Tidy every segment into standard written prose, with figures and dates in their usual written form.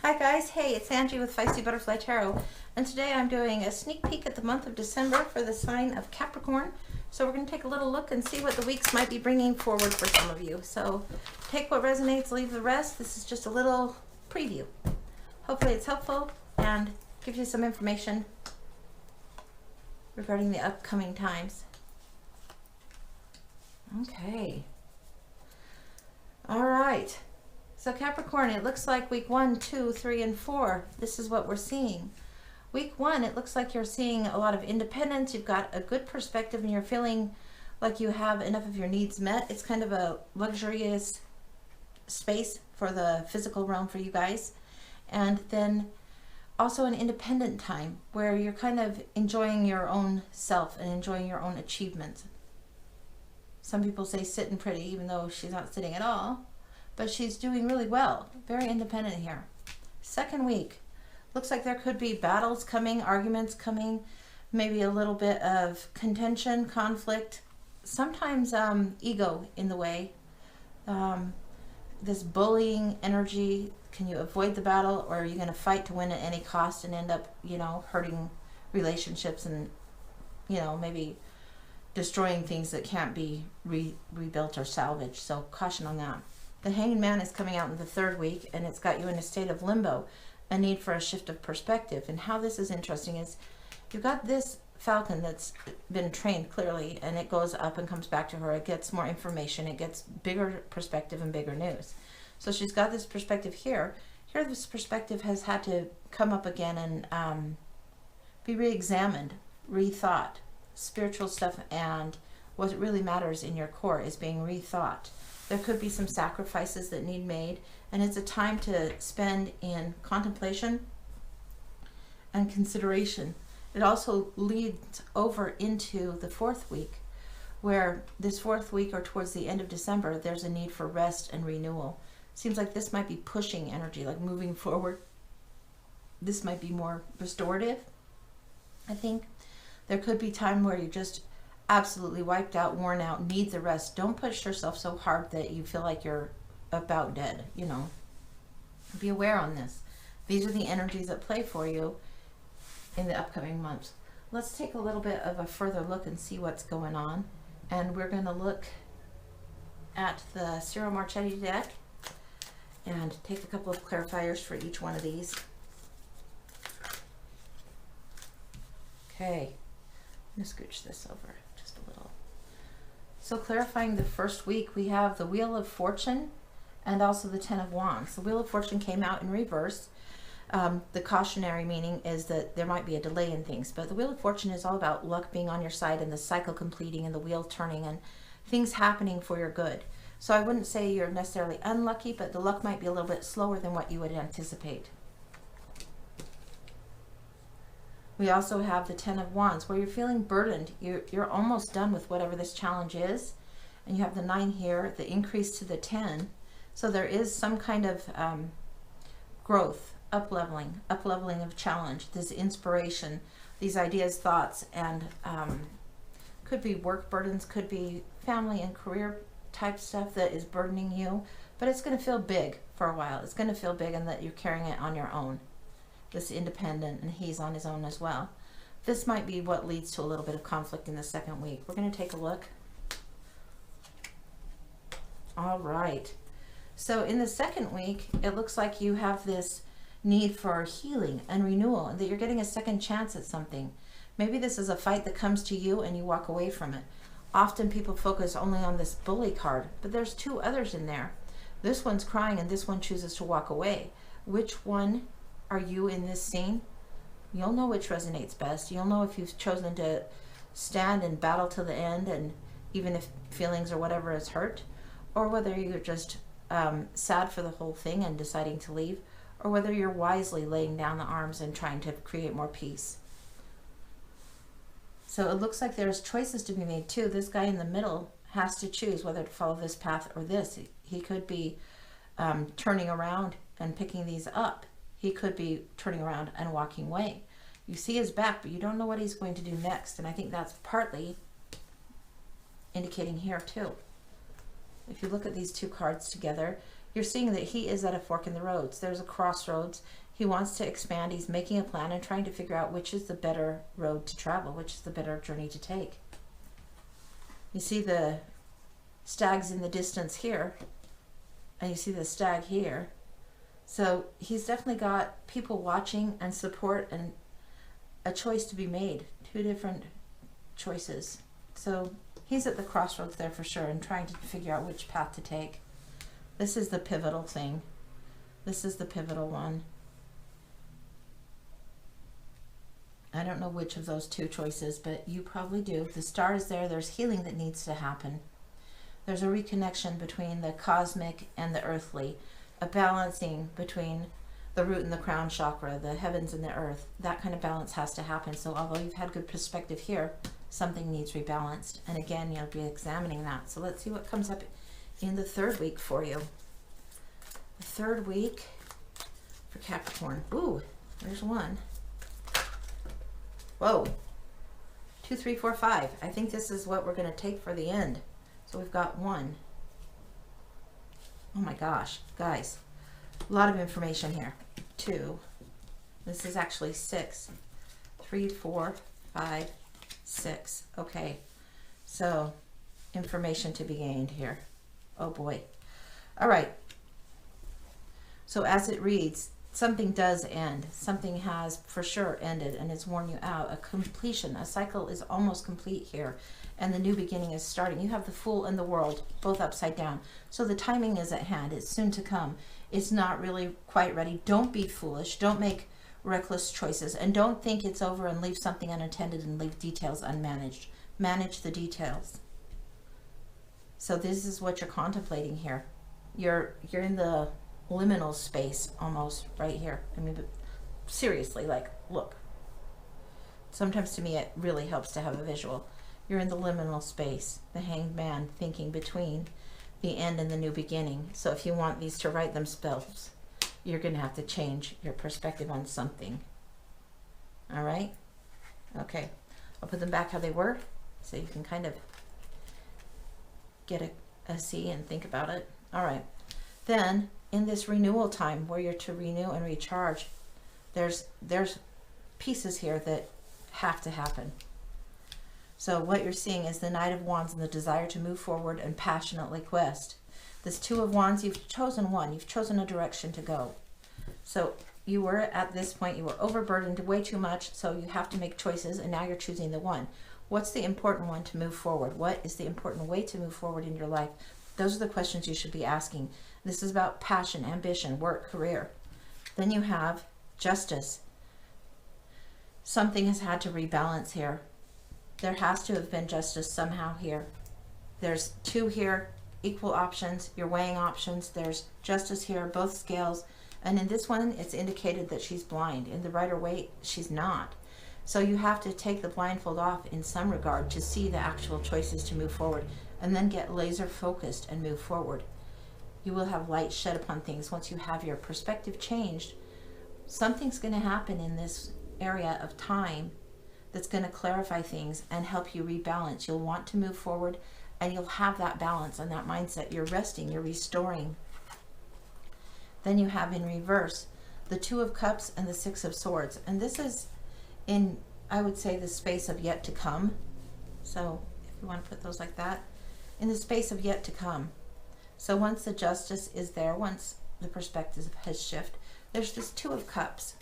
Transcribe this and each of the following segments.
Hi guys, hey, it's Angie with Feisty Butterfly Tarot, and today I'm doing a sneak peek at the month of December for the sign of Capricorn. So we're going to take a little look and see what the weeks might be bringing forward for some of you. So take what resonates, leave the rest. This is just a little preview. Hopefully it's helpful and gives you some information regarding the upcoming times. Okay. All right. So Capricorn, it looks like week 1, 2, 3, and 4. This is what we're seeing. Week 1, it looks like you're seeing a lot of independence. You've got a good perspective and you're feeling like you have enough of your needs met. It's kind of a luxurious space for the physical realm for you guys. And then also an independent time where you're kind of enjoying your own self and enjoying your own achievements. Some people say sitting pretty, even though she's not sitting at all. But she's doing really well. Very independent here. Second week, looks like there could be battles coming, arguments coming, maybe a little bit of contention, conflict, sometimes ego in the way. This bullying energy, can you avoid the battle, or are you going to fight to win at any cost and end up, hurting relationships and, maybe destroying things that can't be rebuilt or salvaged. So caution on that. The Hanged Man is coming out in the third week, and it's got you in a state of limbo, a need for a shift of perspective. And how this is interesting is you've got this falcon that's been trained clearly, and it goes up and comes back to her. It gets more information. It gets bigger perspective and bigger news. So she's got this perspective here. Here this perspective has had to come up again and be re-examined, rethought. Spiritual stuff and what really matters in your core is being rethought. There could be some sacrifices that need made, and it's a time to spend in contemplation and consideration. It also leads over into the fourth week, where this fourth week or towards the end of December, there's a need for rest and renewal. Seems like this might be pushing energy, like moving forward. This might be more restorative, I think. There could be time where you're just absolutely wiped out, worn out, need the rest. Don't push yourself so hard that you feel like you're about dead, Be aware on this. These are the energies at play for you in the upcoming months. Let's take a little bit of a further look and see what's going on. And we're going to look at the Ciro Marchetti deck and take a couple of clarifiers for each one of these. Okay. I'm going to scooch this over just a little. So clarifying the first week, we have the Wheel of Fortune and also the Ten of Wands. The Wheel of Fortune came out in reverse. The cautionary meaning is that there might be a delay in things, but the Wheel of Fortune is all about luck being on your side and the cycle completing and the wheel turning and things happening for your good. So I wouldn't say you're necessarily unlucky, but the luck might be a little bit slower than what you would anticipate. We also have the Ten of Wands, where you're feeling burdened. You're almost done with whatever this challenge is. And you have the 9 here, the increase to the 10. So there is some kind of growth, up-leveling of challenge, this inspiration, these ideas, thoughts, and could be work burdens, could be family and career type stuff that is burdening you. But it's going to feel big for a while. It's going to feel big, and that you're carrying it on your own. This independent, and he's on his own as well. This might be what leads to a little bit of conflict in the second week. We're going to take a look. All right. So in the second week, it looks like you have this need for healing and renewal, and that you're getting a second chance at something. Maybe this is a fight that comes to you and you walk away from it. Often people focus only on this bully card, but there's 2 others in there. This one's crying and this one chooses to walk away. Which one are you in this scene? You'll know which resonates best. You'll know if you've chosen to stand and battle to the end, and even if feelings or whatever is hurt, or whether you're just sad for the whole thing and deciding to leave, or whether you're wisely laying down the arms and trying to create more peace. So it looks like there's choices to be made too. This guy in the middle has to choose whether to follow this path or this. He could be turning around and picking these up. He could be turning around and walking away. You see his back, but you don't know what he's going to do next. And I think that's partly indicating here too. If you look at these 2 cards together, you're seeing that he is at a fork in the roads. There's a crossroads. He wants to expand. He's making a plan and trying to figure out which is the better road to travel, which is the better journey to take. You see the stags in the distance here, and you see the stag here. So he's definitely got people watching and support and a choice to be made. Two different choices. So he's at the crossroads there for sure and trying to figure out which path to take. This is the pivotal thing. This is the pivotal one. I don't know which of those two choices, but you probably do. The star is there. There's healing that needs to happen. There's a reconnection between the cosmic and the earthly, a balancing between the root and the crown chakra, the heavens and the earth. That kind of balance has to happen. So although you've had good perspective here, something needs rebalanced. And again, you'll be examining that. So let's see what comes up in the third week for you. The third week for Capricorn. Ooh, there's one. Whoa. 2, 3, 4, 5. I think this is what we're going to take for the end. So we've got 1. Oh my gosh, guys. A lot of information here. 2. This is actually 6. 3, 4, 5, 6. Okay. So, information to be gained here. Oh boy. All right. So as it reads, something does end. Something has for sure ended and it's worn you out. A completion, a cycle is almost complete here. And the new beginning is starting. You have the Fool and the World both upside down. So the timing is at hand. It's soon to come. It's not really quite ready. Don't be foolish. Don't make reckless choices. And don't think it's over and leave something unattended and leave details unmanaged. Manage the details. So this is what you're contemplating here. You're in the liminal space almost right here. I mean, but seriously, like, look. Sometimes to me it really helps to have a visual. You're in the liminal space, the hanged man thinking between the end and the new beginning. So if you want these to write themselves, you're going to have to change your perspective on something. All right? Okay. I'll put them back how they were so you can kind of get a see and think about it. All right. Then in this renewal time where you're to renew and recharge, there's pieces here that have to happen. So what you're seeing is the Knight of Wands and the desire to move forward and passionately quest. This Two of Wands, you've chosen one. You've chosen a direction to go. So you were at this point, you were overburdened way too much, so you have to make choices, and now you're choosing the one. What's the important one to move forward? What is the important way to move forward in your life? Those are the questions you should be asking. This is about passion, ambition, work, career. Then you have justice. Something has had to rebalance here. There has to have been justice somehow here. There's 2 here, equal options. You're weighing options. There's justice here, both scales. And in this one, it's indicated that she's blind. In the Rider-Waite, she's not. So you have to take the blindfold off in some regard to see the actual choices to move forward, and then get laser focused and move forward. You will have light shed upon things once you have your perspective changed. Something's going to happen in this area of time that's going to clarify things and help you rebalance. You'll want to move forward and you'll have that balance and that mindset. You're resting, you're restoring. Then you have in reverse the Two of Cups and the Six of Swords. And this is in, I would say, the space of yet to come. So if you want to put those like that, in the space of yet to come. So once the justice is there, once the perspective has shifted, there's this Two of Cups.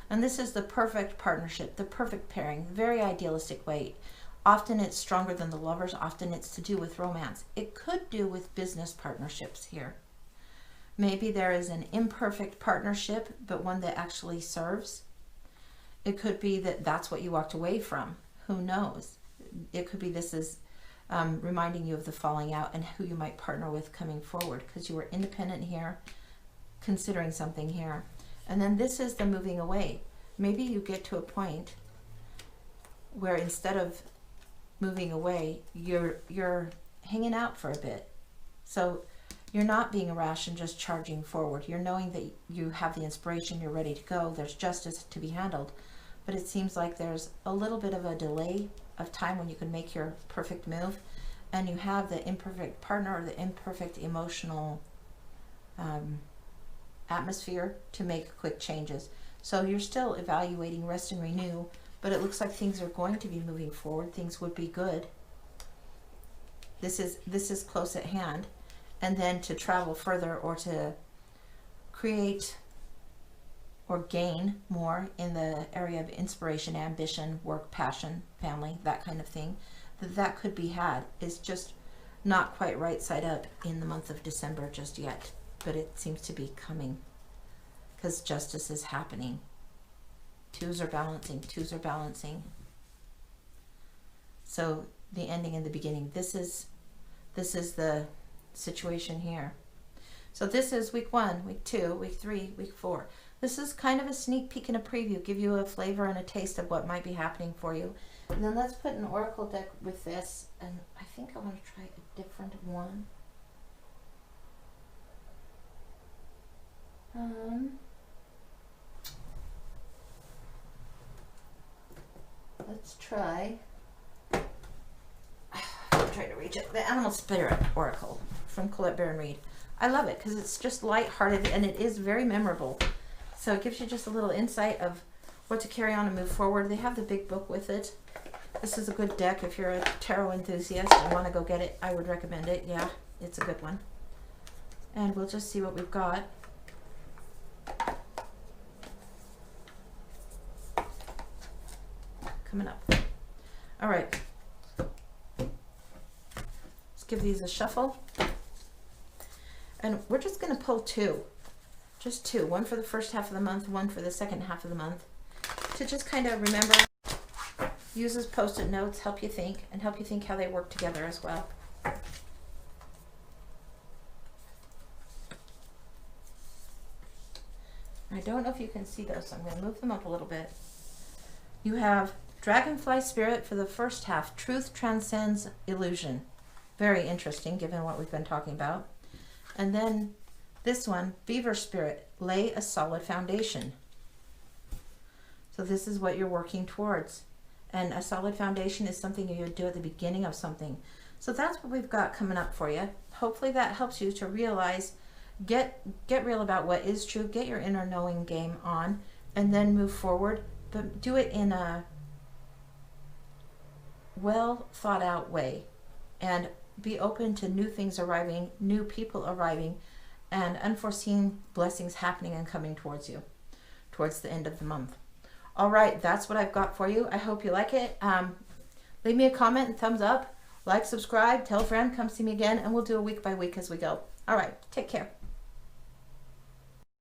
And this is the perfect partnership, the perfect pairing, very idealistic way. Often it's stronger than the Lovers. Often it's to do with romance. It could do with business partnerships here. Maybe there is an imperfect partnership, but one that actually serves. It could be that that's what you walked away from. Who knows? It could be this is reminding you of the falling out and who you might partner with coming forward, because you were independent here, considering something here. And then this is the moving away. Maybe you get to a point where instead of moving away, you're hanging out for a bit. So you're not being rash and just charging forward. You're knowing that you have the inspiration, you're ready to go, there's justice to be handled. But it seems like there's a little bit of a delay of time when you can make your perfect move, and you have the imperfect partner or the imperfect emotional atmosphere to make quick changes. So you're still evaluating, rest and renew, but it looks like things are going to be moving forward. Things would be good. This is close at hand. And then to travel further or to create or gain more in the area of inspiration, ambition, work, passion, family, that kind of thing, that could be had. It's just not quite right side up in the month of December just yet, but it seems to be coming because justice is happening. Twos are balancing, twos are balancing. So the ending and the beginning. This is the situation here. So this is week 1, week 2, week 3, week 4. This is kind of a sneak peek and a preview, give you a flavor and a taste of what might be happening for you. And then let's put an oracle deck with this, and I think I want to try a different one. Let's try. I'm trying to reach it. The Animal Spirit Oracle from Colette Baron Reed. I love it because it's just lighthearted and it is very memorable. So it gives you just a little insight of what to carry on and move forward. They have the big book with it. This is a good deck if you're a tarot enthusiast and want to go get it. I would recommend it. Yeah, it's a good one. And we'll just see what we've got. Coming up. All right. Let's give these a shuffle. And we're just going to pull 2. Just 2. One for the first half of the month, one for the second half of the month. To just kind of remember, use as post-it notes, help you think, and help you think how they work together as well. I don't know if you can see those, so I'm going to move them up a little bit. You have Dragonfly Spirit for the first half. Truth transcends illusion. Very interesting, given what we've been talking about. And then this one, Beaver Spirit, lay a solid foundation. So this is what you're working towards. And a solid foundation is something you do at the beginning of something. So that's what we've got coming up for you. Hopefully that helps you to realize, get real about what is true, get your inner knowing game on, and then move forward. But do it in a well thought out way. And be open to new things arriving, new people arriving, and unforeseen blessings happening and coming towards you towards the end of the month. All right, that's what I've got for you. I hope you like it. Leave me a comment and thumbs up, like, subscribe, tell a friend, come see me again, and we'll do a week by week as we go. All right, take care.